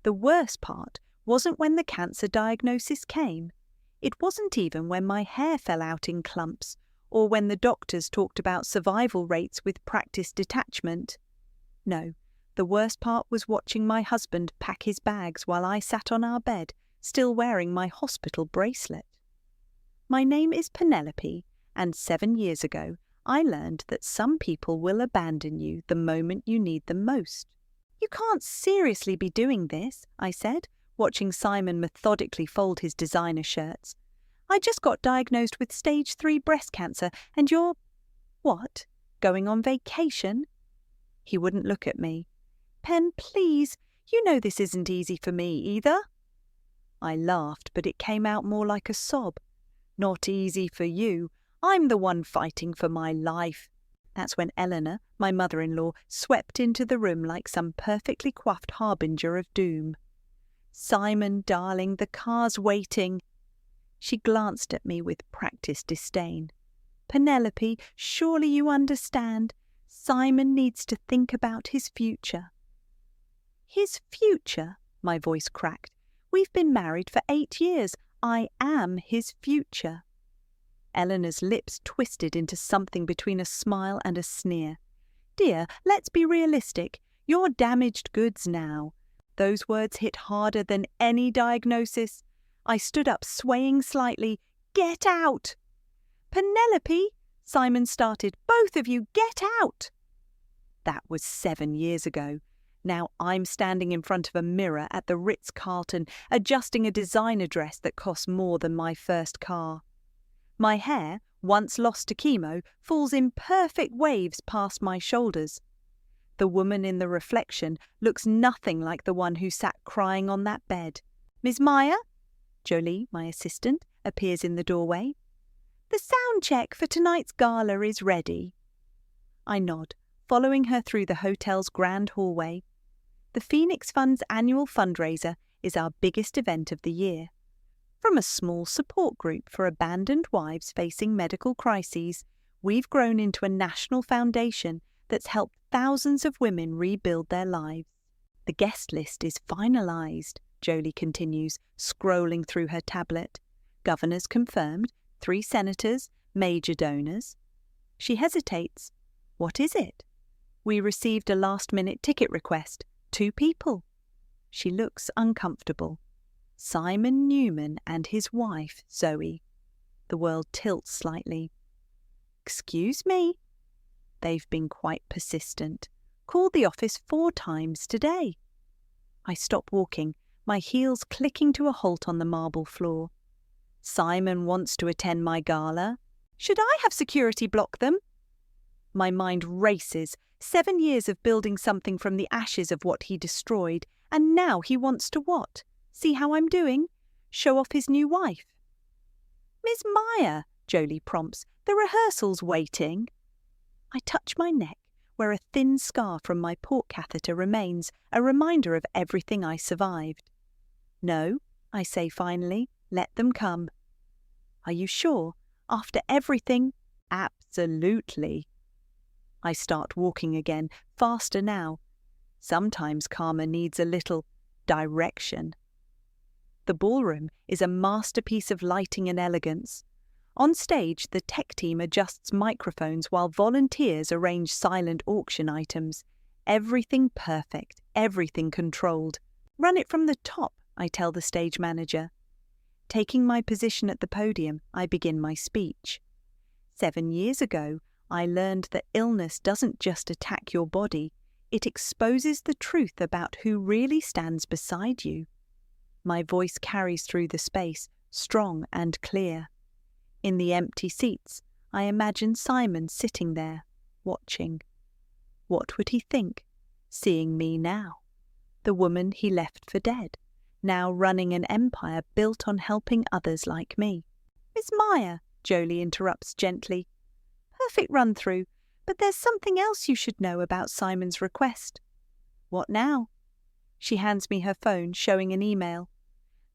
The worst part wasn't when the cancer diagnosis came. It wasn't even when my hair fell out in clumps, or when the doctors talked about survival rates with practice detachment. No, the worst part was watching my husband pack his bags while I sat on our bed, still wearing my hospital bracelet. My name is Penelope, and 7 years ago, I learned that some people will abandon you the moment you need them most. You can't seriously be doing this, I said, watching Simon methodically fold his designer shirts. I just got diagnosed with stage 3 breast cancer, and you're… What? Going on vacation? He wouldn't look at me. Pen, please, you know this isn't easy for me either. I laughed, but it came out more like a sob. Not easy for you. I'm the one fighting for my life. That's when Eleanor, my mother-in-law, swept into the room like some perfectly coiffed harbinger of doom. Simon, darling, the car's waiting. She glanced at me with practiced disdain. Penelope, surely you understand. Simon needs to think about his future. His future? My voice cracked. We've been married for 8 years. I am his future. Eleanor's lips twisted into something between a smile and a sneer. Dear, let's be realistic. You're damaged goods now. Those words hit harder than any diagnosis. I stood up, swaying slightly. Get out! Penelope, Simon started. Both of you, get out! That was 7 years ago. Now I'm standing in front of a mirror at the Ritz-Carlton, adjusting a designer dress that cost more than my first car. My hair, once lost to chemo, falls in perfect waves past my shoulders. The woman in the reflection looks nothing like the one who sat crying on that bed. Ms. Meyer? Jolie, my assistant, appears in the doorway. The sound check for tonight's gala is ready. I nod, following her through the hotel's grand hallway. The Phoenix Fund's annual fundraiser is our biggest event of the year. From a small support group for abandoned wives facing medical crises, we've grown into a national foundation that's helped thousands of women rebuild their lives. The guest list is finalised, Jolie continues, scrolling through her tablet. Governors confirmed, 3 senators, major donors. She hesitates. What is it? We received a last-minute ticket request. 2 people. She looks uncomfortable. Simon Newman and his wife, Zoe. The world tilts slightly. Excuse me? They've been quite persistent. Called the office 4 times today. I stop walking, my heels clicking to a halt on the marble floor. Simon wants to attend my gala. Should I have security block them? My mind races. 7 years of building something from the ashes of what he destroyed, and now he wants to what? See how I'm doing? Show off his new wife. Miss Meyer, Jolie prompts, the rehearsal's waiting. I touch my neck, where a thin scar from my port catheter remains, a reminder of everything I survived. No, I say finally, let them come. Are you sure? After everything? Absolutely. I start walking again, faster now. Sometimes karma needs a little direction. The ballroom is a masterpiece of lighting and elegance. On stage, the tech team adjusts microphones while volunteers arrange silent auction items. Everything perfect, everything controlled. Run it from the top, I tell the stage manager. Taking my position at the podium, I begin my speech. 7 years ago, I learned that illness doesn't just attack your body, it exposes the truth about who really stands beside you. My voice carries through the space, strong and clear. In the empty seats, I imagine Simon sitting there, watching. What would he think, seeing me now? The woman he left for dead, now running an empire built on helping others like me. Miss Meyer, Jolie interrupts gently. Perfect run-through, but there's something else you should know about Simon's request. What now? She hands me her phone, showing an email.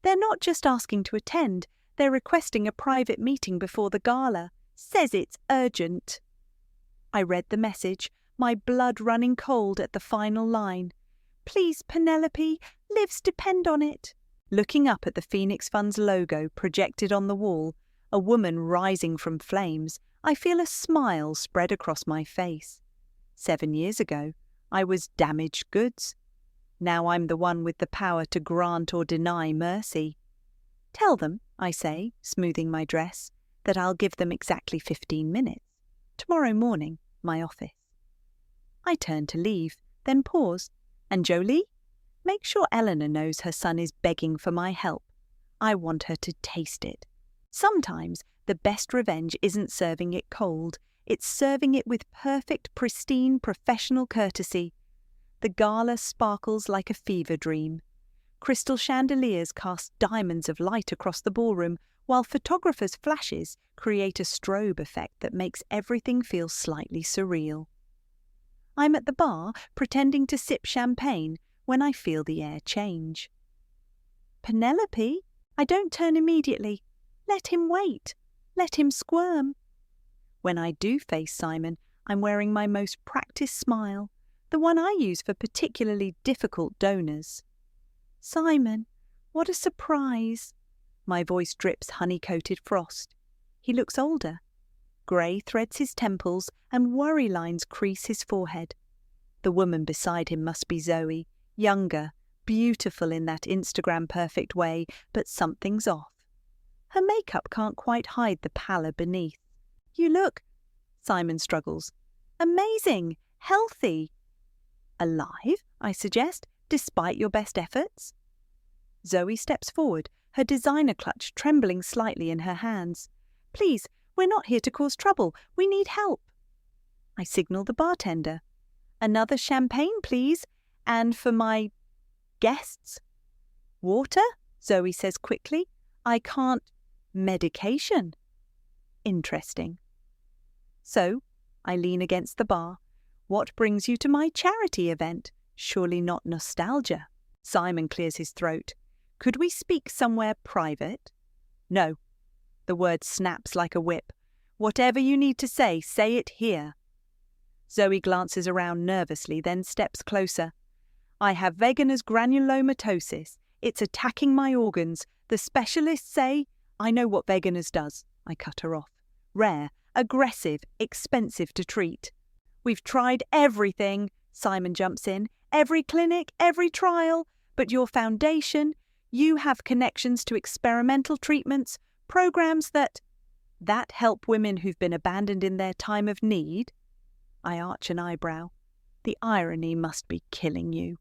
They're not just asking to attend, they're requesting a private meeting before the gala. Says it's urgent. I read the message, my blood running cold at the final line. Please, Penelope, lives depend on it. Looking up at the Phoenix Fund's logo projected on the wall, a woman rising from flames, I feel a smile spread across my face. 7 years ago, I was damaged goods. Now I'm the one with the power to grant or deny mercy. Tell them, I say, smoothing my dress, that I'll give them exactly 15 minutes. Tomorrow morning, my office. I turn to leave, then pause. And Jolie? Make sure Eleanor knows her son is begging for my help. I want her to taste it. Sometimes the best revenge isn't serving it cold, it's serving it with perfect, pristine, professional courtesy. The gala sparkles like a fever dream. Crystal chandeliers cast diamonds of light across the ballroom, while photographers' flashes create a strobe effect that makes everything feel slightly surreal. I'm at the bar, pretending to sip champagne, when I feel the air change. Penelope, I don't turn immediately. Let him wait. Let him squirm. When I do face Simon, I'm wearing my most practiced smile, the one I use for particularly difficult donors. Simon, what a surprise. My voice drips honey-coated frost. He looks older. Grey threads his temples and worry lines crease his forehead. The woman beside him must be Zoe, younger, beautiful in that Instagram-perfect way, but something's off. Her makeup can't quite hide the pallor beneath. You look, Simon struggles, amazing, healthy. Alive, I suggest, despite your best efforts? Zoe steps forward, her designer clutch trembling slightly in her hands. Please, we're not here to cause trouble. We need help. I signal the bartender. Another champagne, please, and for my guests. Water? Zoe says quickly. I can't. Medication. Interesting. So, I lean against the bar. What brings you to my charity event? Surely not nostalgia. Simon clears his throat. Could we speak somewhere private? No. The word snaps like a whip. Whatever you need to say it here. Zoe glances around nervously, then steps closer. I have Wegener's granulomatosis. It's attacking my organs. The specialists say, I know what Wegener's does. I cut her off. Rare, aggressive, expensive to treat. We've tried everything, Simon jumps in. Every clinic, every trial. But your foundation, you have connections to experimental treatments, programs that help women who've been abandoned in their time of need. I arch an eyebrow. The irony must be killing you.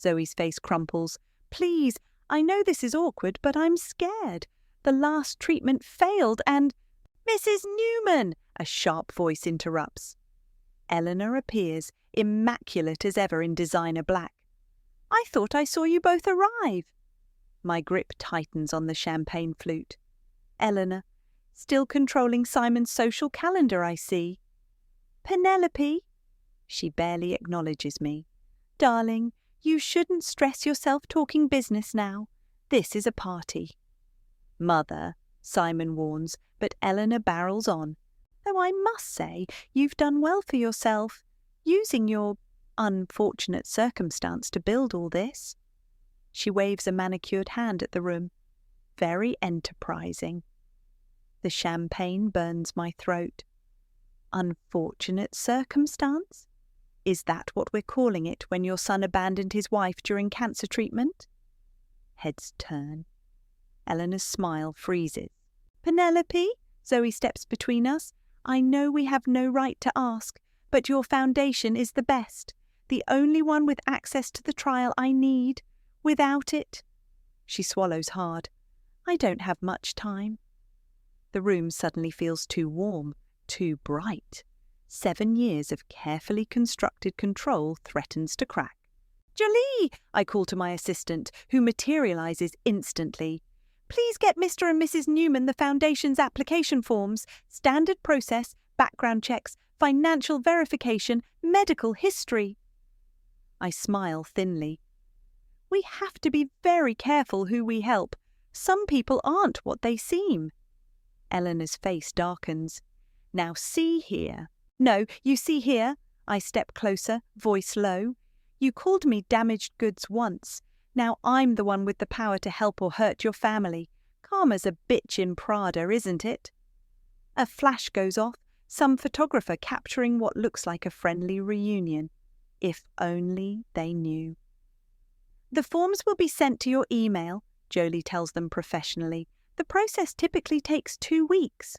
Zoe's face crumples. Please, I know this is awkward, but I'm scared. The last treatment failed and... Mrs. Newman! A sharp voice interrupts. Eleanor appears, immaculate as ever in designer black. I thought I saw you both arrive. My grip tightens on the champagne flute. Eleanor, still controlling Simon's social calendar, I see. Penelope? She barely acknowledges me. Darling, you shouldn't stress yourself talking business now. This is a party. Mother, Simon warns, but Eleanor barrels on. Though I must say, you've done well for yourself, using your unfortunate circumstance to build all this. She waves a manicured hand at the room. Very enterprising. The champagne burns my throat. Unfortunate circumstance? Is that what we're calling it when your son abandoned his wife during cancer treatment? Heads turn. Eleanor's smile freezes. Penelope? Zoe steps between us. I know we have no right to ask, but your foundation is the best, the only one with access to the trial I need. Without it... She swallows hard. I don't have much time. The room suddenly feels too warm, too bright. 7 years of carefully constructed control threatens to crack. Jolie! I call to my assistant, who materializes instantly. Please get Mr. and Mrs. Newman the Foundation's application forms, standard process, background checks, financial verification, medical history. I smile thinly. We have to be very careful who we help. Some people aren't what they seem. Eleanor's face darkens. Now see here. No, you see here. I step closer, voice low. You called me damaged goods once. Now I'm the one with the power to help or hurt your family. Karma's a bitch in Prada, isn't it? A flash goes off, some photographer capturing what looks like a friendly reunion. If only they knew. The forms will be sent to your email, Jolie tells them professionally. The process typically takes 2 weeks.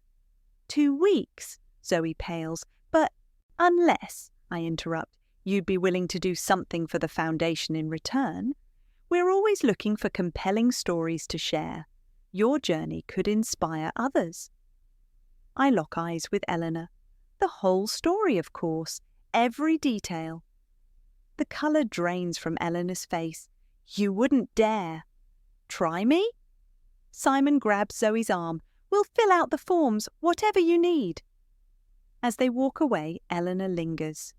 2 weeks, Zoe pales. But unless, I interrupt, you'd be willing to do something for the foundation in return. We're always looking for compelling stories to share. Your journey could inspire others. I lock eyes with Eleanor. The whole story, of course, every detail. The colour drains from Eleanor's face. You wouldn't dare. Try me? Simon grabs Zoe's arm. We'll fill out the forms, whatever you need. As they walk away, Eleanor lingers.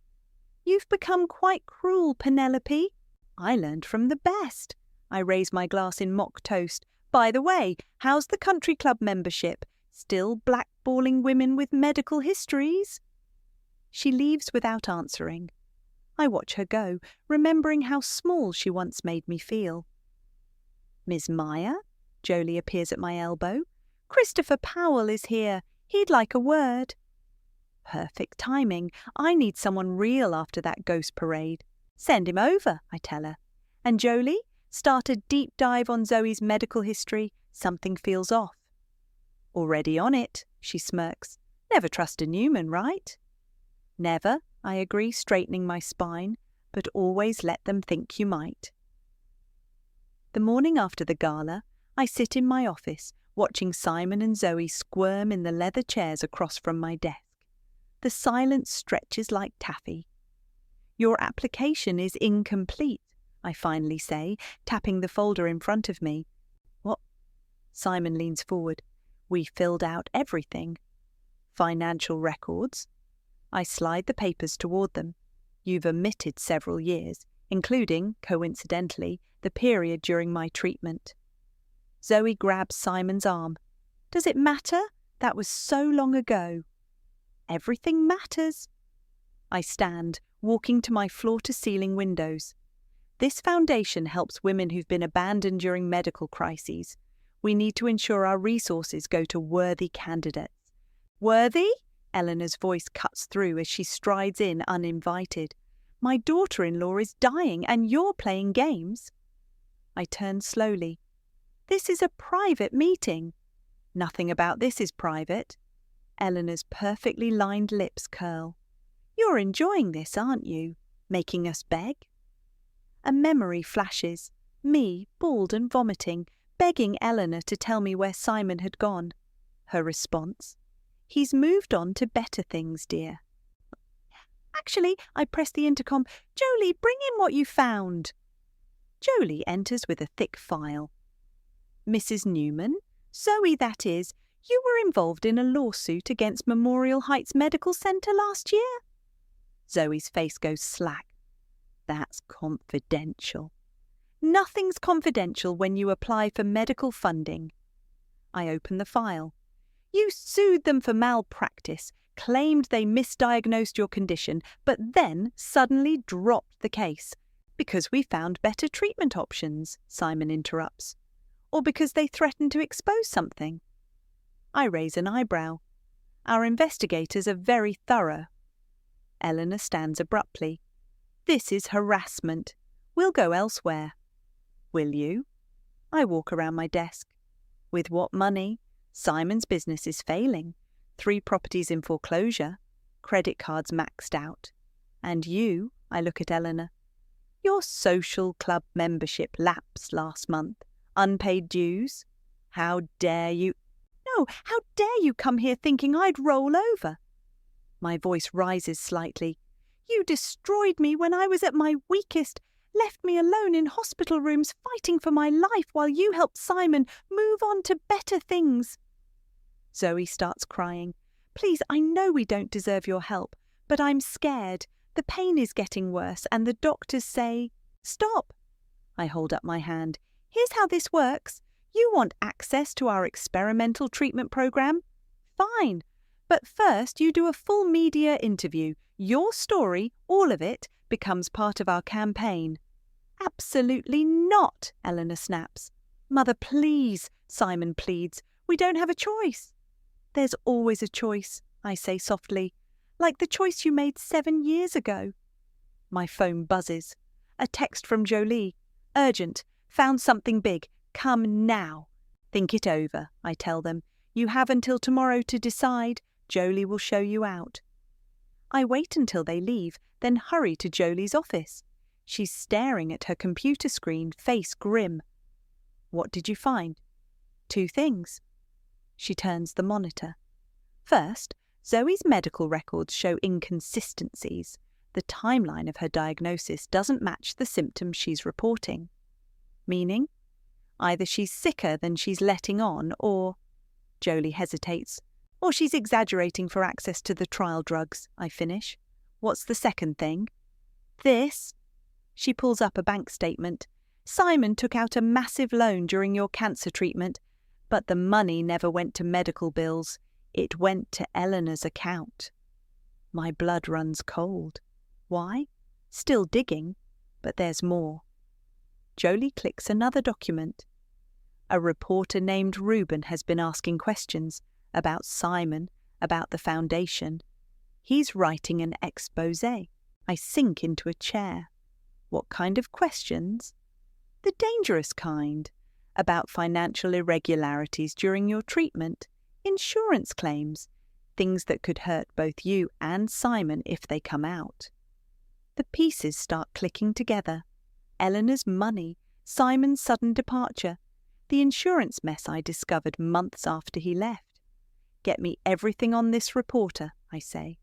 You've become quite cruel, Penelope. I learned from the best. I raise my glass in mock toast. By the way, how's the country club membership? Still blackballing women with medical histories? She leaves without answering. I watch her go, remembering how small she once made me feel. Miss Meyer? Jolie appears at my elbow. Christopher Powell is here. He'd like a word. Perfect timing. I need someone real after that ghost parade. Send him over, I tell her. And Jolie, start a deep dive on Zoe's medical history. Something feels off. Already on it, she smirks. Never trust a Newman, right? Never, I agree, straightening my spine, but always let them think you might. The morning after the gala, I sit in my office, watching Simon and Zoe squirm in the leather chairs across from my desk. The silence stretches like taffy. Your application is incomplete, I finally say, tapping the folder in front of me. What? Simon leans forward. We filled out everything. Financial records. I slide the papers toward them. You've omitted several years, including, coincidentally, the period during my treatment. Zoe grabs Simon's arm. Does it matter? That was so long ago. Everything matters. I stand, walking to my floor-to-ceiling windows. This foundation helps women who've been abandoned during medical crises. We need to ensure our resources go to worthy candidates. Worthy? Eleanor's voice cuts through as she strides in uninvited. My daughter-in-law is dying and you're playing games. I turn slowly. This is a private meeting. Nothing about this is private. Eleanor's perfectly lined lips curl. You're enjoying this, aren't you? Making us beg? A memory flashes. Me, bald and vomiting, begging Eleanor to tell me where Simon had gone. Her response? He's moved on to better things, dear. Actually, I press the intercom. Jolie, bring in what you found. Jolie enters with a thick file. Mrs. Newman, Zoe that is, you were involved in a lawsuit against Memorial Heights Medical Center last year? Zoe's face goes slack. That's confidential. Nothing's confidential when you apply for medical funding. I open the file. You sued them for malpractice, claimed they misdiagnosed your condition, but then suddenly dropped the case. Because we found better treatment options, Simon interrupts. Or because they threatened to expose something. I raise an eyebrow. Our investigators are very thorough. Eleanor stands abruptly. This is harassment. We'll go elsewhere. Will you? I walk around my desk. With what money? Simon's business is failing. 3 properties in foreclosure. Credit cards maxed out. And you, I look at Eleanor. Your social club membership lapsed last month. Unpaid dues? How dare you? No, how dare you come here thinking I'd roll over? My voice rises slightly. You destroyed me when I was at my weakest, left me alone in hospital rooms fighting for my life while you helped Simon move on to better things. Zoe starts crying. Please, I know we don't deserve your help, but I'm scared. The pain is getting worse and the doctors say, stop. I hold up my hand. Here's how this works. You want access to our experimental treatment program? Fine. But first you do a full media interview. Your story, all of it, becomes part of our campaign. Absolutely not, Eleanor snaps. Mother, please, Simon pleads. We don't have a choice. There's always a choice, I say softly, like the choice you made 7 years ago. My phone buzzes. A text from Jolie. Urgent. Found something big. Come now. Think it over, I tell them. You have until tomorrow to decide. Jolie will show you out. I wait until they leave, then hurry to Jolie's office. She's staring at her computer screen, face grim. What did you find? 2 things. She turns the monitor. First, Zoe's medical records show inconsistencies. The timeline of her diagnosis doesn't match the symptoms she's reporting. Meaning? Either she's sicker than she's letting on, or... Jolie hesitates. Or she's exaggerating for access to the trial drugs, I finish. What's the second thing? This. She pulls up a bank statement. Simon took out a massive loan during your cancer treatment, but the money never went to medical bills. It went to Eleanor's account. My blood runs cold. Why? Still digging, but there's more. Jolie clicks another document. A reporter named Ruben has been asking questions about Simon, about the foundation. He's writing an exposé. I sink into a chair. What kind of questions? The dangerous kind. About financial irregularities during your treatment, insurance claims, things that could hurt both you and Simon if they come out. The pieces start clicking together. Eleanor's money, Simon's sudden departure, the insurance mess I discovered months after he left. Get me everything on this reporter, I say.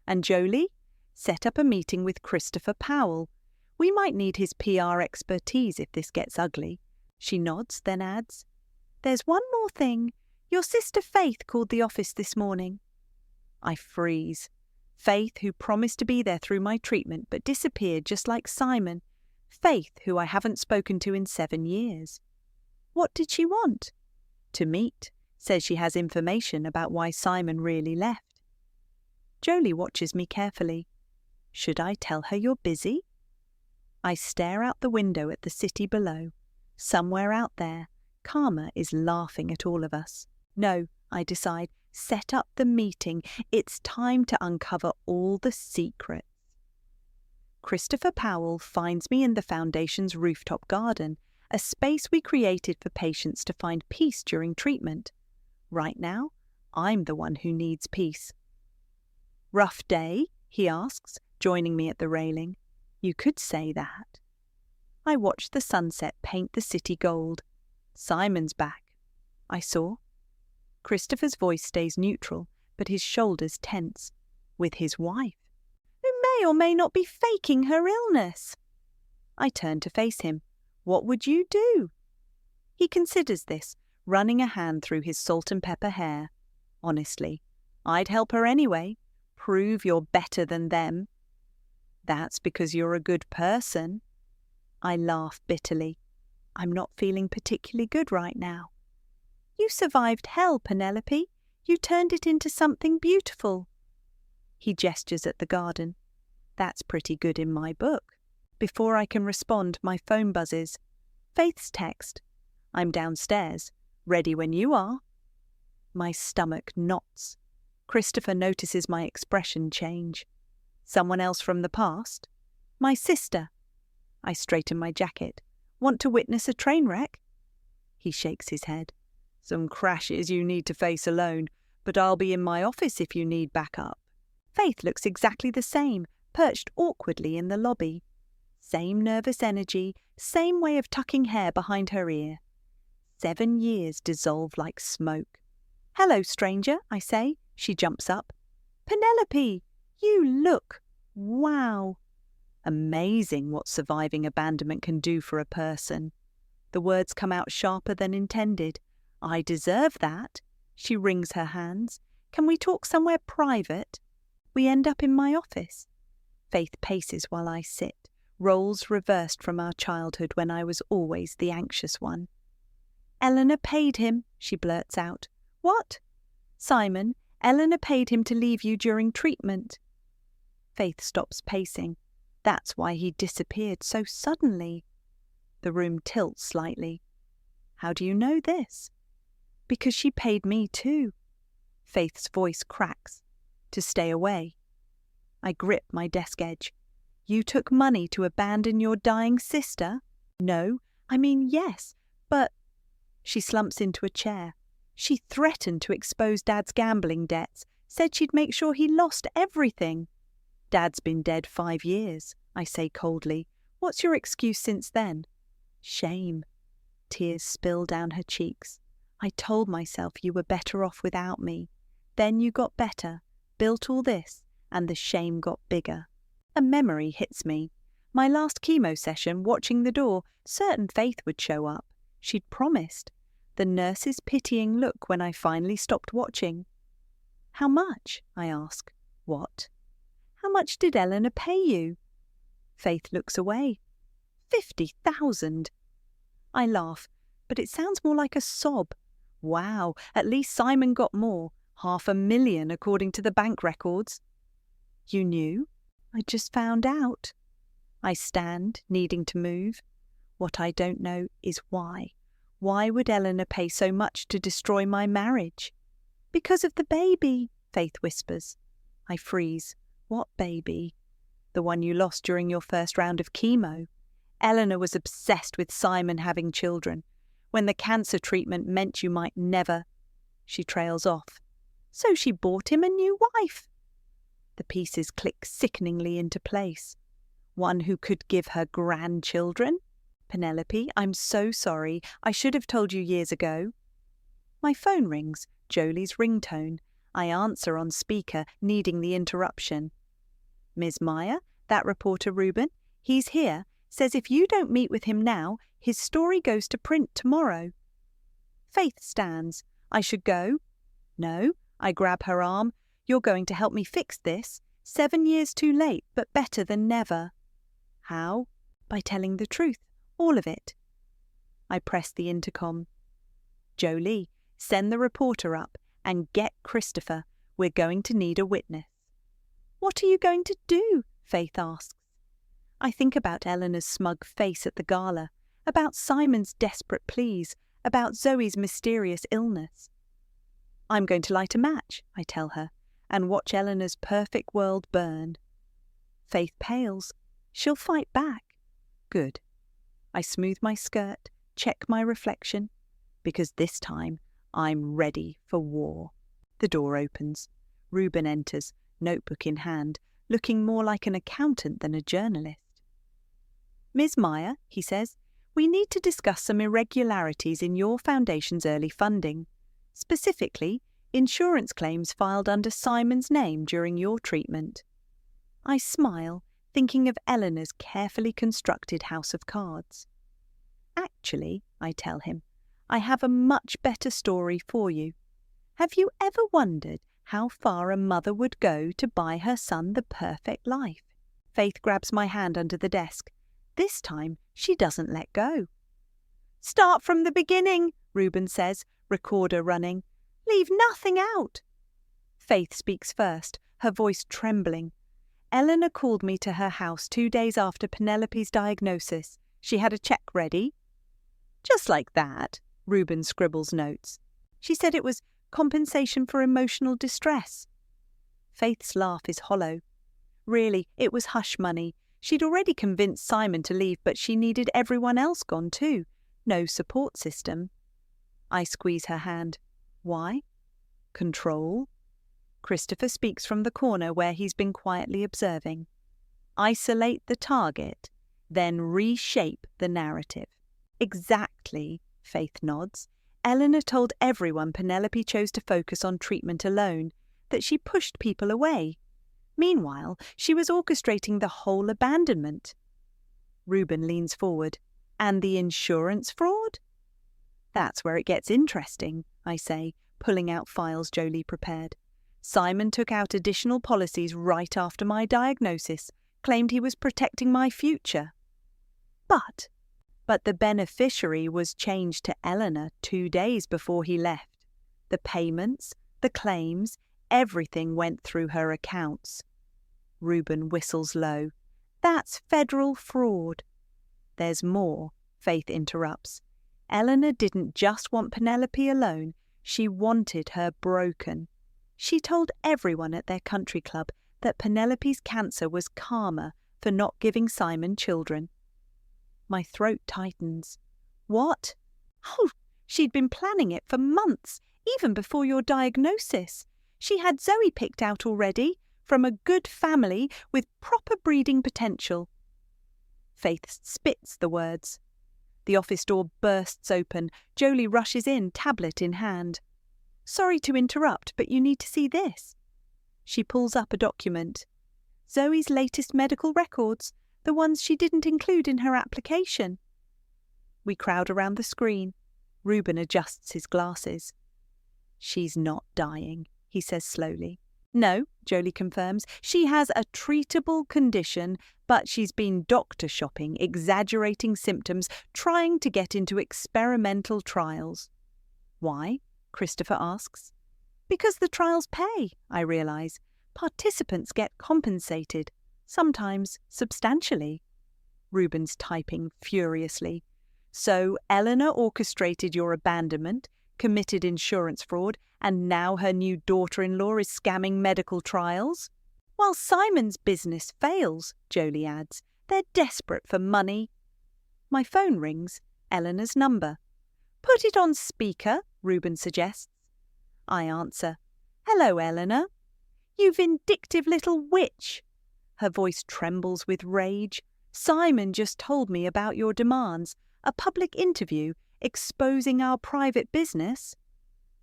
And Jolie, set up a meeting with Christopher Powell. We might need his PR expertise if this gets ugly. She nods, then adds, There's one more thing. Your sister Faith called the office this morning. I freeze. Faith, who promised to be there through my treatment but disappeared just like Simon. Faith, who I haven't spoken to in 7 years. What did she want? To meet. Says she has information about why Simon really left. Jolie watches me carefully. Should I tell her you're busy? I stare out the window at the city below. Somewhere out there, Karma is laughing at all of us. No, I decide, set up the meeting. It's time to uncover all the secrets. Christopher Powell finds me in the Foundation's rooftop garden, a space we created for patients to find peace during treatment. Right now, I'm the one who needs peace. Rough day? He asks, joining me at the railing. You could say that. I watch the sunset paint the city gold. Simon's back. I saw. Christopher's voice stays neutral, but his shoulders tense. With his wife, who may or may not be faking her illness. I turn to face him. What would you do? He considers this, running a hand through his salt and pepper hair. Honestly, I'd help her anyway. Prove you're better than them. That's because you're a good person. I laugh bitterly. I'm not feeling particularly good right now. You survived hell, Penelope. You turned it into something beautiful. He gestures at the garden. That's pretty good in my book. Before I can respond, my phone buzzes. Faith's text. I'm downstairs. Ready when you are. My stomach knots. Christopher notices my expression change. Someone else from the past? My sister. I straighten my jacket. Want to witness a train wreck? He shakes his head. Some crashes you need to face alone, but I'll be in my office if you need backup. Faith looks exactly the same, perched awkwardly in the lobby. Same nervous energy, same way of tucking hair behind her ear. 7 years dissolve like smoke. Hello, stranger, I say. She jumps up. Penelope, you look. Wow. Amazing what surviving abandonment can do for a person. The words come out sharper than intended. I deserve that. She wrings her hands. Can we talk somewhere private? We end up in my office. Faith paces while I sit, roles reversed from our childhood when I was always the anxious one. Eleanor paid him, she blurts out. What? Simon, Eleanor paid him to leave you during treatment. Faith stops pacing. That's why he disappeared so suddenly. The room tilts slightly. How do you know this? Because she paid me too. Faith's voice cracks. To stay away. I grip my desk edge. You took money to abandon your dying sister? No, I mean yes, but... She slumps into a chair. She threatened to expose Dad's gambling debts, said she'd make sure he lost everything. Dad's been dead 5 years, I say coldly. What's your excuse since then? Shame. Tears spill down her cheeks. I told myself you were better off without me. Then you got better, built all this, and the shame got bigger. A memory hits me. My last chemo session, watching the door, certain Faith would show up. She'd promised. The nurse's pitying look when I finally stopped watching. How much? I ask. What? How much did Eleanor pay you? Faith looks away. 50,000. I laugh, but it sounds more like a sob. Wow, at least Simon got more. 500,000 according to the bank records. You knew? I just found out. I stand, needing to move. What I don't know is why. Why would Eleanor pay so much to destroy my marriage? Because of the baby, Faith whispers. I freeze. What baby? The one you lost during your first round of chemo. Eleanor was obsessed with Simon having children, when the cancer treatment meant you might never... She trails off. So she bought him a new wife. The pieces click sickeningly into place. One who could give her grandchildren? Penelope, I'm so sorry. I should have told you years ago. My phone rings, Jolie's ringtone. I answer on speaker, needing the interruption. Ms. Meyer, that reporter Reuben, he's here, says if you don't meet with him now, his story goes to print tomorrow. Faith stands. I should go? No. I grab her arm. You're going to help me fix this. 7 years too late, but better than never. How? By telling the truth. All of it. I press the intercom. Jolie, send the reporter up and get Christopher. We're going to need a witness. What are you going to do? Faith asks. I think about Eleanor's smug face at the gala, about Simon's desperate pleas, about Zoe's mysterious illness. I'm going to light a match, I tell her, and watch Eleanor's perfect world burn. Faith pales. She'll fight back. Good. I smooth my skirt, check my reflection, because this time I'm ready for war. The door opens. Reuben enters, notebook in hand, looking more like an accountant than a journalist. Ms. Meyer, he says, we need to discuss some irregularities in your foundation's early funding. Specifically, insurance claims filed under Simon's name during your treatment. I smile, thinking of Eleanor's carefully constructed house of cards. Actually, I tell him, I have a much better story for you. Have you ever wondered how far a mother would go to buy her son the perfect life? Faith grabs my hand under the desk. This time, she doesn't let go. Start from the beginning, Reuben says, recorder running. Leave nothing out. Faith speaks first, her voice trembling. Eleanor called me to her house 2 days after Penelope's diagnosis. She had a check ready. Just like that, Reuben scribbles notes. She said it was compensation for emotional distress. Faith's laugh is hollow. Really, it was hush money. She'd already convinced Simon to leave, but she needed everyone else gone too. No support system. I squeeze her hand. Why? Control. Christopher speaks from the corner where he's been quietly observing. Isolate the target, then reshape the narrative. Exactly, Faith nods. Eleanor told everyone Penelope chose to focus on treatment alone, that she pushed people away. Meanwhile, she was orchestrating the whole abandonment. Reuben leans forward. And the insurance fraud? That's where it gets interesting, I say, pulling out files Jolie prepared. Simon took out additional policies right after my diagnosis, claimed he was protecting my future. But the beneficiary was changed to Eleanor 2 days before he left. The payments, the claims, everything went through her accounts. Reuben whistles low. That's federal fraud. There's more, Faith interrupts. Eleanor didn't just want Penelope alone, she wanted her broken. She told everyone at their country club that Penelope's cancer was karma for not giving Simon children. My throat tightens. What? Oh, she'd been planning it for months, even before your diagnosis. She had Zoe picked out already, from a good family with proper breeding potential. Faith spits the words. The office door bursts open. Jolie rushes in, tablet in hand. Sorry to interrupt, but you need to see this. She pulls up a document. Zoe's latest medical records, the ones she didn't include in her application. We crowd around the screen. Reuben adjusts his glasses. She's not dying, he says slowly. No, Jolie confirms, she has a treatable condition, but she's been doctor shopping, exaggerating symptoms, trying to get into experimental trials. Why? Christopher asks. Because the trials pay, I realise. Participants get compensated, sometimes substantially. Reuben's typing furiously. So Eleanor orchestrated your abandonment, committed insurance fraud, and now her new daughter-in-law is scamming medical trials? While Simon's business fails, Jolie adds, they're desperate for money. My phone rings, Eleanor's number. Put it on speaker, Reuben suggests. I answer, Hello, Eleanor. You vindictive little witch. Her voice trembles with rage. Simon just told me about your demands, a public interview exposing our private business.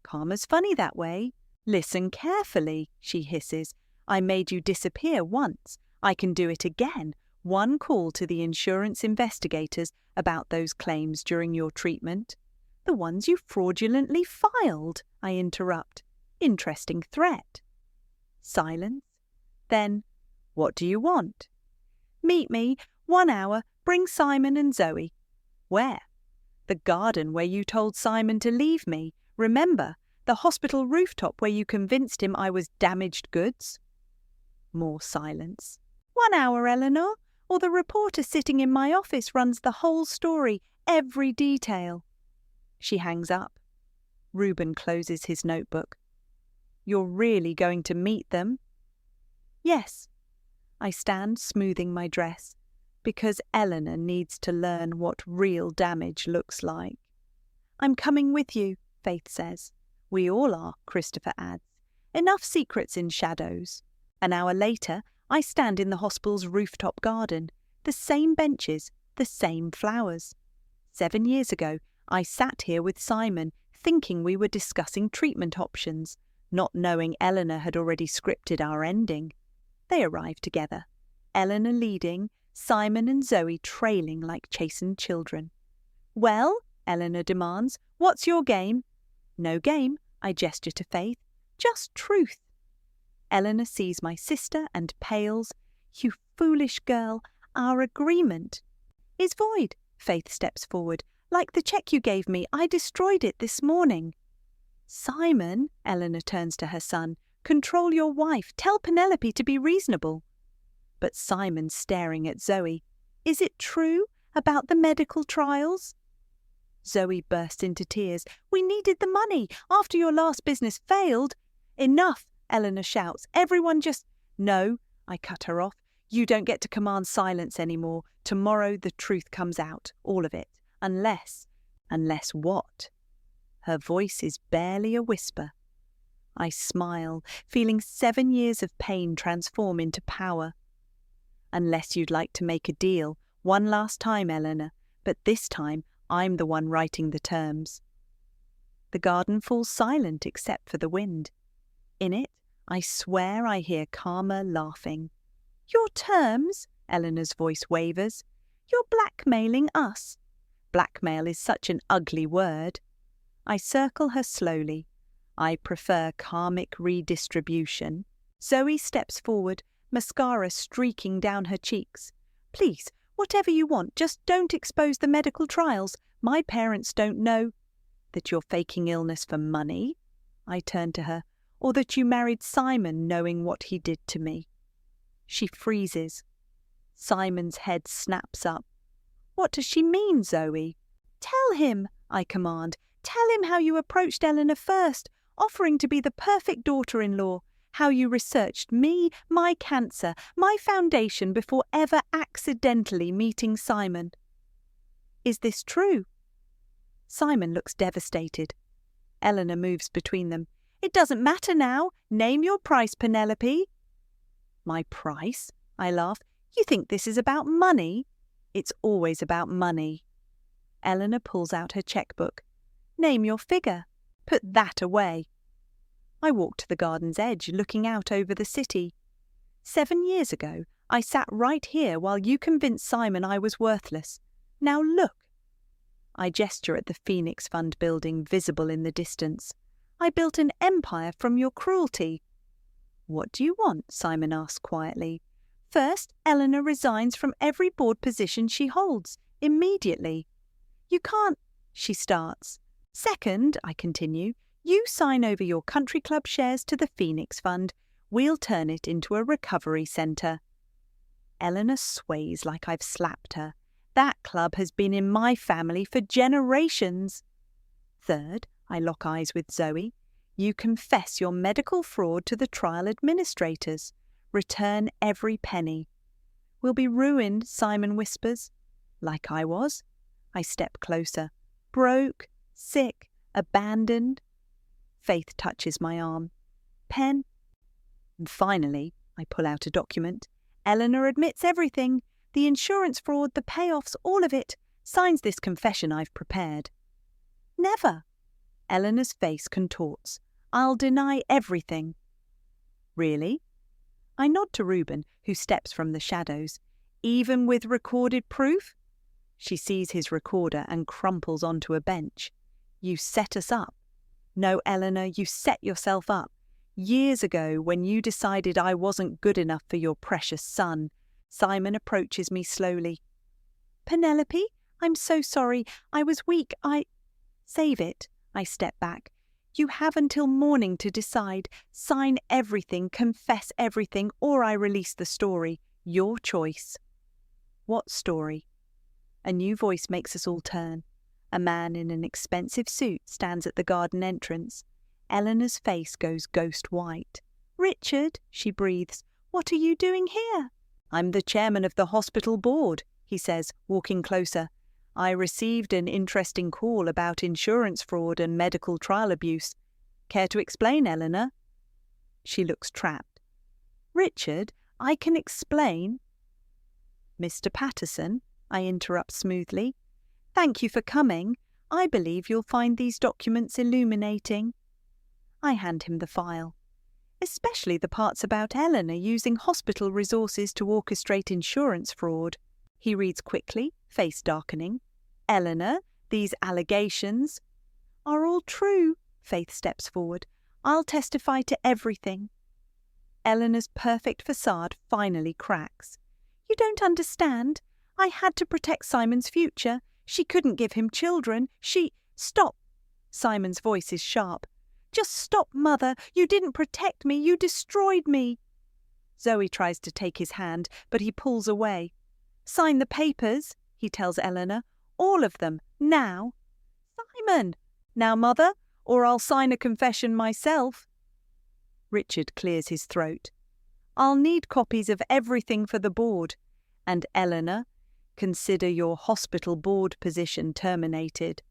Karma's funny that way. Listen carefully, she hisses. I made you disappear once. I can do it again. One call to the insurance investigators about those claims during your treatment. The ones you fraudulently filed, I interrupt. Interesting threat. Silence. Then, what do you want? Meet me, 1 hour, bring Simon and Zoe. Where? The garden where you told Simon to leave me. Remember, the hospital rooftop where you convinced him I was damaged goods? More silence. 1 hour, Eleanor, or the reporter sitting in my office runs the whole story, every detail. She hangs up. Reuben closes his notebook. You're really going to meet them? Yes. I stand smoothing my dress, because Eleanor needs to learn what real damage looks like. I'm coming with you, Faith says. We all are, Christopher adds. Enough secrets in shadows. An hour later, I stand in the hospital's rooftop garden. The same benches, the same flowers. 7 years ago, I sat here with Simon, thinking we were discussing treatment options, not knowing Eleanor had already scripted our ending. They arrived together, Eleanor leading, Simon and Zoe trailing like chastened children. Well, Eleanor demands, what's your game? No game, I gesture to Faith, just truth. Eleanor sees my sister and pales. You foolish girl, our agreement is void. Faith steps forward. Like the check you gave me, I destroyed it this morning. Simon, Eleanor turns to her son, control your wife, tell Penelope to be reasonable. But Simon's staring at Zoe. Is it true about the medical trials? Zoe bursts into tears. We needed the money after your last business failed. Enough, Eleanor shouts. Everyone just... No, I cut her off. You don't get to command silence anymore. Tomorrow the truth comes out, all of it. Unless what? Her voice is barely a whisper. I smile, feeling 7 years of pain transform into power. Unless you'd like to make a deal, one last time, Eleanor, but this time I'm the one writing the terms. The garden falls silent except for the wind. In it, I swear I hear Karma laughing. Your terms? Eleanor's voice wavers. You're blackmailing us. Blackmail is such an ugly word. I circle her slowly. I prefer karmic redistribution. Zoe steps forward, mascara streaking down her cheeks. Please, whatever you want, just don't expose the medical trials. My parents don't know. That you're faking illness for money? I turn to her. Or that you married Simon knowing what he did to me. She freezes. Simon's head snaps up. What does she mean, Zoe? Tell him, I command. Tell him how you approached Eleanor first, offering to be the perfect daughter-in-law. How you researched me, my cancer, my foundation before ever accidentally meeting Simon. Is this true? Simon looks devastated. Eleanor moves between them. It doesn't matter now. Name your price, Penelope. My price? I laugh. You think this is about money? It's always about money. Eleanor pulls out her checkbook. Name your figure. Put that away. I walk to the garden's edge, looking out over the city. 7 years ago, I sat right here while you convinced Simon I was worthless. Now look. I gesture at the Phoenix Fund building visible in the distance. I built an empire from your cruelty. What do you want? Simon asks quietly. First, Eleanor resigns from every board position she holds, immediately. You can't, she starts. Second, I continue, you sign over your country club shares to the Phoenix Fund. We'll turn it into a recovery centre. Eleanor sways like I've slapped her. That club has been in my family for generations. Third, I lock eyes with Zoe. You confess your medical fraud to the trial administrators. Return every penny. We'll be ruined, Simon whispers. Like I was. I step closer. Broke, sick, abandoned. Faith touches my arm. Pen. And finally, I pull out a document. Eleanor admits everything. The insurance fraud, the payoffs, all of it. Signs this confession I've prepared. Never. Eleanor's face contorts. I'll deny everything. Really? I nod to Reuben, who steps from the shadows. Even with recorded proof? She sees his recorder and crumples onto a bench. You set us up. No, Eleanor, you set yourself up. Years ago, when you decided I wasn't good enough for your precious son, Simon approaches me slowly. Penelope, I'm so sorry. I was weak. Save it. I step back. You have until morning to decide. Sign everything, confess everything, or I release the story. Your choice. What story? A new voice makes us all turn. A man in an expensive suit stands at the garden entrance. Eleanor's face goes ghost white. Richard, she breathes, what are you doing here? I'm the chairman of the hospital board, he says, walking closer. I received an interesting call about insurance fraud and medical trial abuse. Care to explain, Eleanor? She looks trapped. Richard, I can explain. Mr. Patterson, I interrupt smoothly. Thank you for coming. I believe you'll find these documents illuminating. I hand him the file. Especially the parts about Eleanor using hospital resources to orchestrate insurance fraud. He reads quickly, face darkening. Eleanor, these allegations are all true. Faith steps forward. I'll testify to everything. Eleanor's perfect facade finally cracks. You don't understand. I had to protect Simon's future. She couldn't give him children. Stop. Simon's voice is sharp. Just stop, Mother. You didn't protect me. You destroyed me. Zoe tries to take his hand, but he pulls away. Sign the papers, he tells Eleanor. All of them, now. Simon! Now, Mother, or I'll sign a confession myself. Richard clears his throat. I'll need copies of everything for the board. And Eleanor, consider your hospital board position terminated.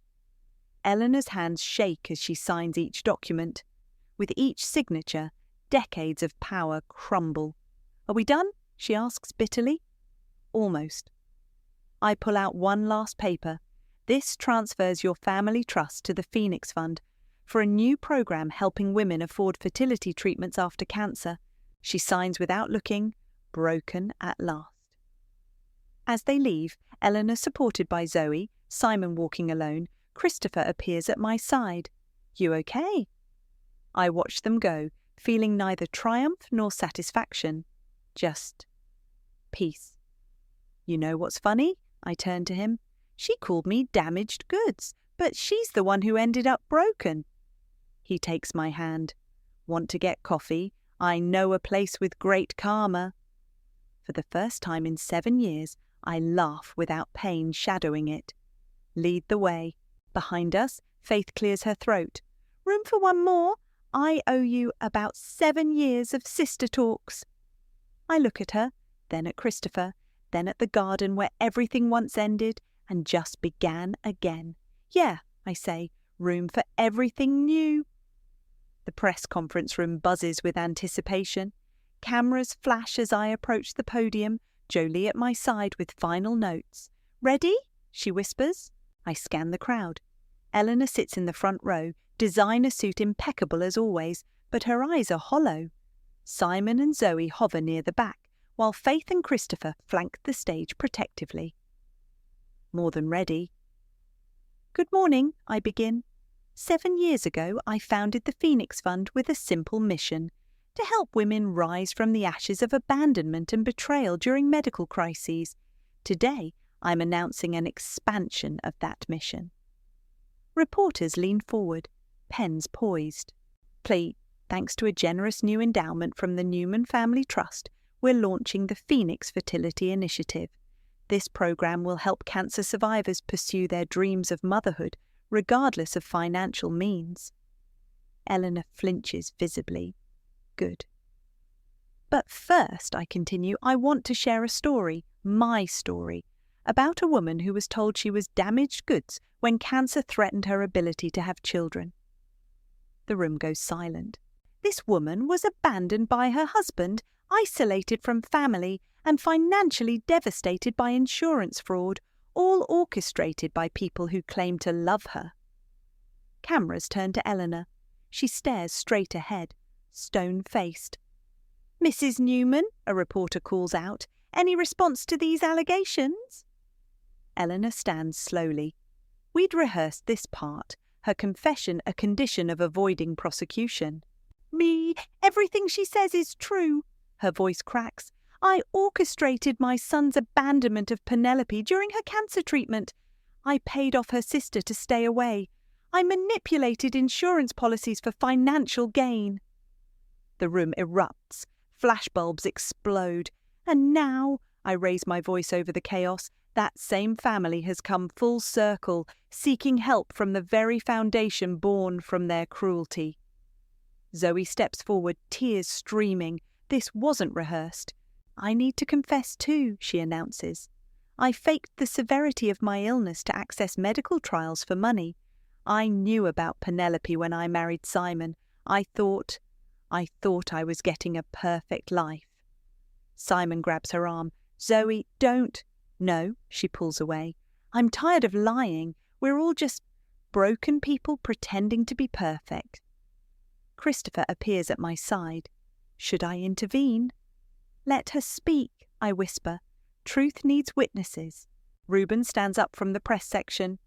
Eleanor's hands shake as she signs each document. With each signature, decades of power crumble. Are we done? She asks bitterly. Almost. I pull out one last paper. This transfers your family trust to the Phoenix Fund for a new program helping women afford fertility treatments after cancer. She signs without looking, broken at last. As they leave, Eleanor supported by Zoe, Simon walking alone, Christopher appears at my side. You okay? I watch them go, feeling neither triumph nor satisfaction. Just peace. You know what's funny? I turn to him. She called me damaged goods, but she's the one who ended up broken. He takes my hand. Want to get coffee? I know a place with great karma. For the first time in 7 years, I laugh without pain shadowing it. Lead the way. Behind us, Faith clears her throat. Room for one more? I owe you about 7 years of sister talks. I look at her, then at Christopher, then at the garden where everything once ended and just began again. Yeah, I say, room for everything new. The press conference room buzzes with anticipation. Cameras flash as I approach the podium, Jolie at my side with final notes. Ready? She whispers. I scan the crowd. Eleanor sits in the front row, designer suit impeccable as always, but her eyes are hollow. Simon and Zoe hover near the back, while Faith and Christopher flank the stage protectively. More than ready. Good morning, I begin. 7 years ago, I founded the Phoenix Fund with a simple mission: to help women rise from the ashes of abandonment and betrayal during medical crises. Today, I'm announcing an expansion of that mission. Reporters lean forward, pens poised. Thanks to a generous new endowment from the Newman Family Trust, we're launching the Phoenix Fertility Initiative. This program will help cancer survivors pursue their dreams of motherhood, regardless of financial means. Eleanor flinches visibly. Good. But first, I continue, I want to share a story, my story, about a woman who was told she was damaged goods when cancer threatened her ability to have children. The room goes silent. This woman was abandoned by her husband, isolated from family, and financially devastated by insurance fraud, all orchestrated by people who claim to love her. Cameras turn to Eleanor. She stares straight ahead, stone-faced. Mrs. Newman, a reporter calls out, any response to these allegations? Eleanor stands slowly. We'd rehearsed this part, her confession a condition of avoiding prosecution. Everything she says is true. Her voice cracks. I orchestrated my son's abandonment of Penelope during her cancer treatment. I paid off her sister to stay away. I manipulated insurance policies for financial gain. The room erupts. Flashbulbs explode. And now, I raise my voice over the chaos, that same family has come full circle, seeking help from the very foundation born from their cruelty. Zoe steps forward, tears streaming. This wasn't rehearsed. I need to confess too, she announces. I faked the severity of my illness to access medical trials for money. I knew about Penelope when I married Simon. I thought I was getting a perfect life. Simon grabs her arm. Zoe, don't. No, she pulls away. I'm tired of lying. We're all just broken people pretending to be perfect. Christopher appears at my side. Should I intervene? Let her speak, I whisper. Truth needs witnesses. Reuben stands up from the press section.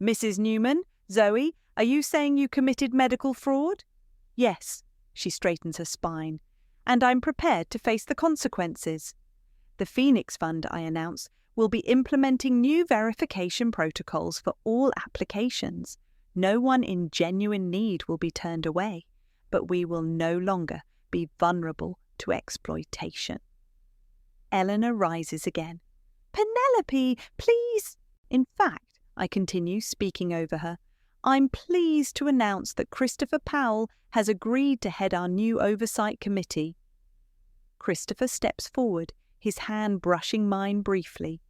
Mrs. Newman, Zoe, are you saying you committed medical fraud? Yes. She straightens her spine. And I'm prepared to face the consequences. The Phoenix Fund, I announce, will be implementing new verification protocols for all applications. No one in genuine need will be turned away, but we will no longer be vulnerable to exploitation. Eleanor rises again. Penelope, please. In fact, I continue, speaking over her, I'm pleased to announce that Christopher Powell has agreed to head our new oversight committee. Christopher steps forward, his hand brushing mine briefly.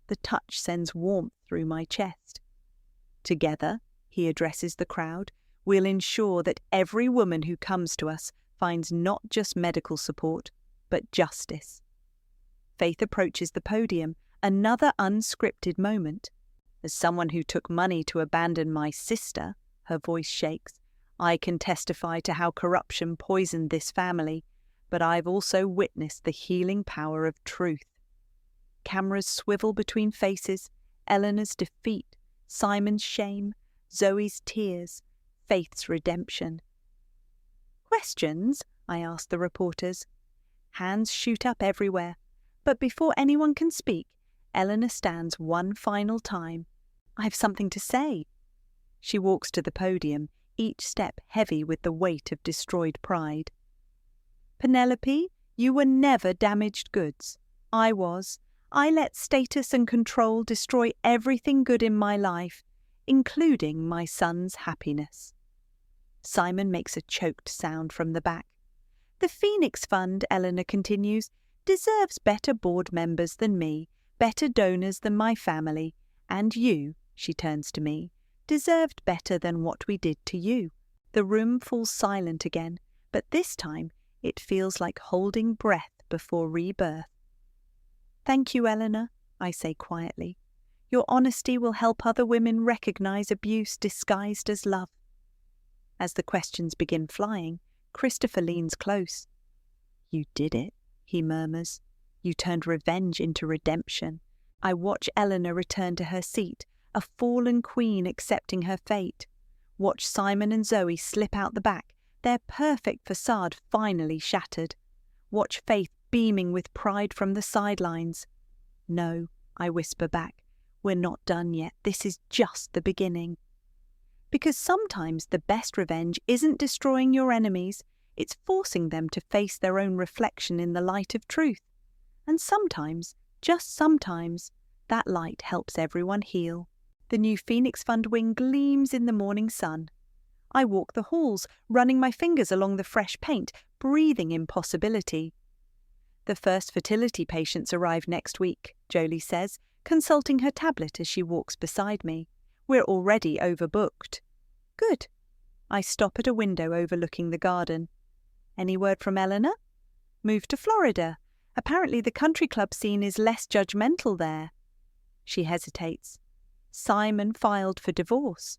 The touch sends warmth through my chest. Together, he addresses the crowd, we'll ensure that every woman who comes to us finds not just medical support, but justice. Faith approaches the podium, another unscripted moment. As someone who took money to abandon my sister, her voice shakes, I can testify to how corruption poisoned this family, but I've also witnessed the healing power of truth. Cameras swivel between faces, Eleanor's defeat, Simon's shame, Zoe's tears, Faith's redemption. Questions? I ask the reporters. Hands shoot up everywhere, but before anyone can speak, Eleanor stands one final time. I have something to say. She walks to the podium, each step heavy with the weight of destroyed pride. Penelope, you were never damaged goods. I was. I let status and control destroy everything good in my life, including my son's happiness. Simon makes a choked sound from the back. The Phoenix Fund, Eleanor continues, deserves better board members than me, better donors than my family, and you, she turns to me, deserved better than what we did to you. The room falls silent again, but this time it feels like holding breath before rebirth. Thank you, Eleanor, I say quietly. Your honesty will help other women recognize abuse disguised as love. As the questions begin flying, Christopher leans close. You did it, he murmurs. You turned revenge into redemption. I watch Eleanor return to her seat, a fallen queen accepting her fate. Watch Simon and Zoe slip out the back, their perfect facade finally shattered. Watch Faith beaming with pride from the sidelines. No, I whisper back, we're not done yet. This is just the beginning. Because sometimes the best revenge isn't destroying your enemies, it's forcing them to face their own reflection in the light of truth. And sometimes, just sometimes, that light helps everyone heal. The new Phoenix Fund wing gleams in the morning sun. I walk the halls, running my fingers along the fresh paint, breathing in possibility. The first fertility patients arrive next week, Jolie says, consulting her tablet as she walks beside me. We're already overbooked. Good. I stop at a window overlooking the garden. Any word from Eleanor? Moved to Florida. Apparently the country club scene is less judgmental there. She hesitates. Simon filed for divorce.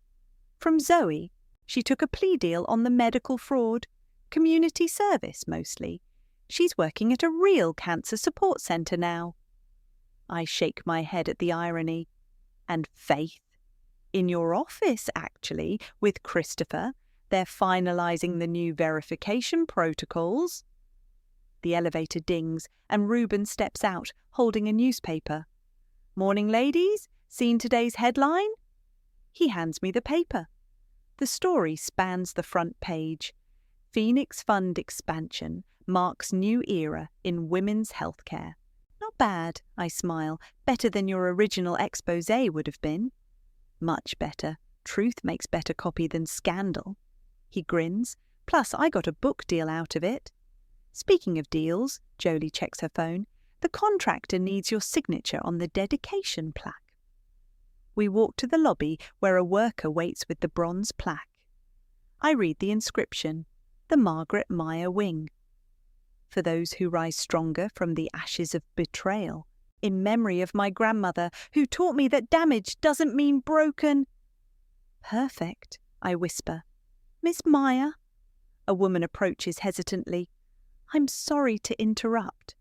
From Zoe, she took a plea deal on the medical fraud. Community service, mostly. She's working at a real cancer support centre now. I shake my head at the irony. And Faith? In your office, actually, with Christopher. They're finalising the new verification protocols. The elevator dings, and Reuben steps out, holding a newspaper. Morning, ladies. Seen today's headline? He hands me the paper. The story spans the front page. Phoenix Fund expansion marks new era in women's healthcare. Not bad, I smile. Better than your original exposé would have been. Much better. Truth makes better copy than scandal. He grins. Plus, I got a book deal out of it. Speaking of deals, Jolie checks her phone, the contractor needs your signature on the dedication plaque. We walk to the lobby where a worker waits with the bronze plaque. I read the inscription, the Margaret Meyer Wing. For those who rise stronger from the ashes of betrayal, in memory of my grandmother who taught me that damage doesn't mean broken. Perfect, I whisper. Miss Meyer? A woman approaches hesitantly. I'm sorry to interrupt.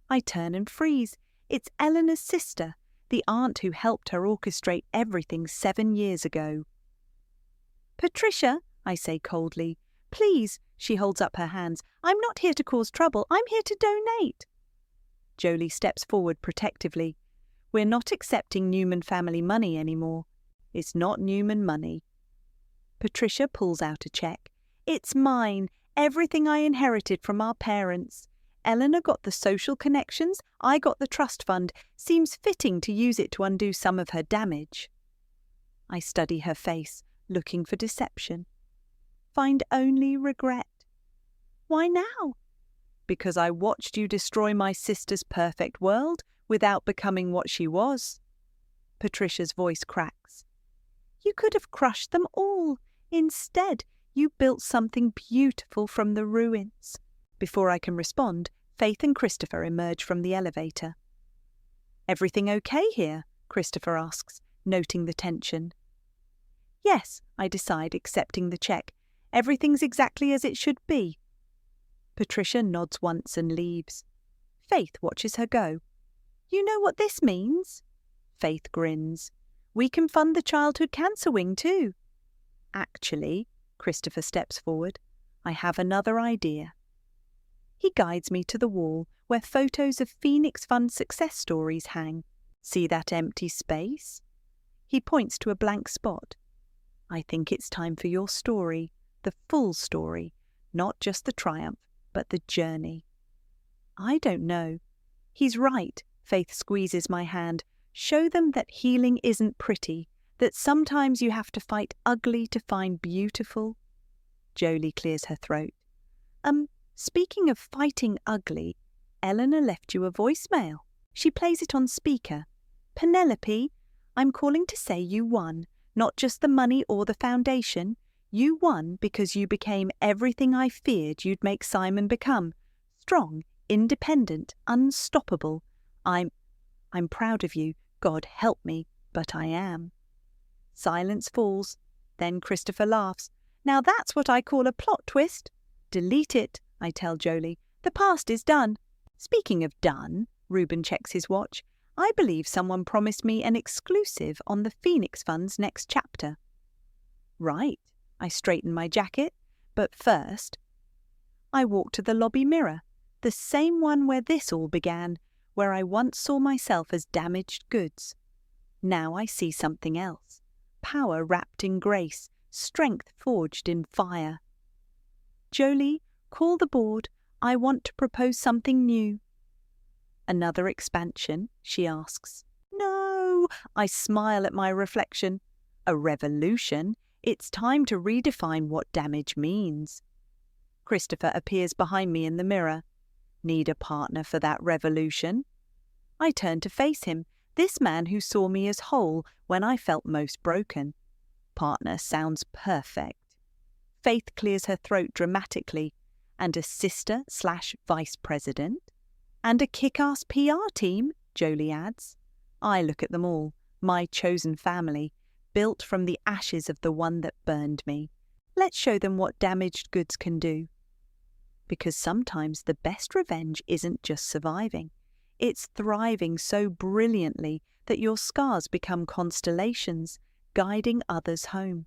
I turn and freeze. It's Eleanor's sister, the aunt who helped her orchestrate everything 7 years ago. Patricia, I say coldly, please, she holds up her hands. I'm not here to cause trouble. I'm here to donate. Jolie steps forward protectively. We're not accepting Newman family money anymore. It's not Newman money. Patricia pulls out a check. It's mine, everything I inherited from our parents. Eleanor got the social connections, I got the trust fund. Seems fitting to use it to undo some of her damage. I study her face, looking for deception. Find only regret. Why now? Because I watched you destroy my sister's perfect world without becoming what she was. Patricia's voice cracks. You could have crushed them all. Instead, you built something beautiful from the ruins. Before I can respond, Faith and Christopher emerge from the elevator. Everything okay here? Christopher asks, noting the tension. Yes, I decide, accepting the check. Everything's exactly as it should be. Patricia nods once and leaves. Faith watches her go. You know what this means? Faith grins. We can fund the childhood cancer wing too. Actually, Christopher steps forward, I have another idea. He guides me to the wall where photos of Phoenix Fund success stories hang. See that empty space? He points to a blank spot. I think it's time for your story, the full story, not just the triumph, but the journey. I don't know. He's right, Faith squeezes my hand. Show them that healing isn't pretty, that sometimes you have to fight ugly to find beautiful. Jolie clears her throat. Speaking of fighting ugly, Eleanor left you a voicemail. She plays it on speaker. Penelope, I'm calling to say you won, not just the money or the foundation. You won because you became everything I feared you'd make Simon become. Strong, independent, unstoppable. I'm proud of you. God help me, but I am. Silence falls. Then Christopher laughs. Now that's what I call a plot twist. Delete it, I tell Jolie. The past is done. Speaking of done, Reuben checks his watch. I believe someone promised me an exclusive on the Phoenix Fund's next chapter. Right, I straighten my jacket, but first, I walk to the lobby mirror, the same one where this all began, where I once saw myself as damaged goods. Now I see something else. Power wrapped in grace, strength forged in fire. Jolie, call the board. I want to propose something new. Another expansion, she asks. No, I smile at my reflection. A revolution? It's time to redefine what damage means. Christopher appears behind me in the mirror. Need a partner for that revolution? I turn to face him, this man who saw me as whole when I felt most broken. Partner sounds perfect. Faith clears her throat dramatically. And a sister/vice president? And a kick-ass PR team, Jolie adds. I look at them all, my chosen family, built from the ashes of the one that burned me. Let's show them what damaged goods can do. Because sometimes the best revenge isn't just surviving. It's thriving so brilliantly that your scars become constellations, guiding others home.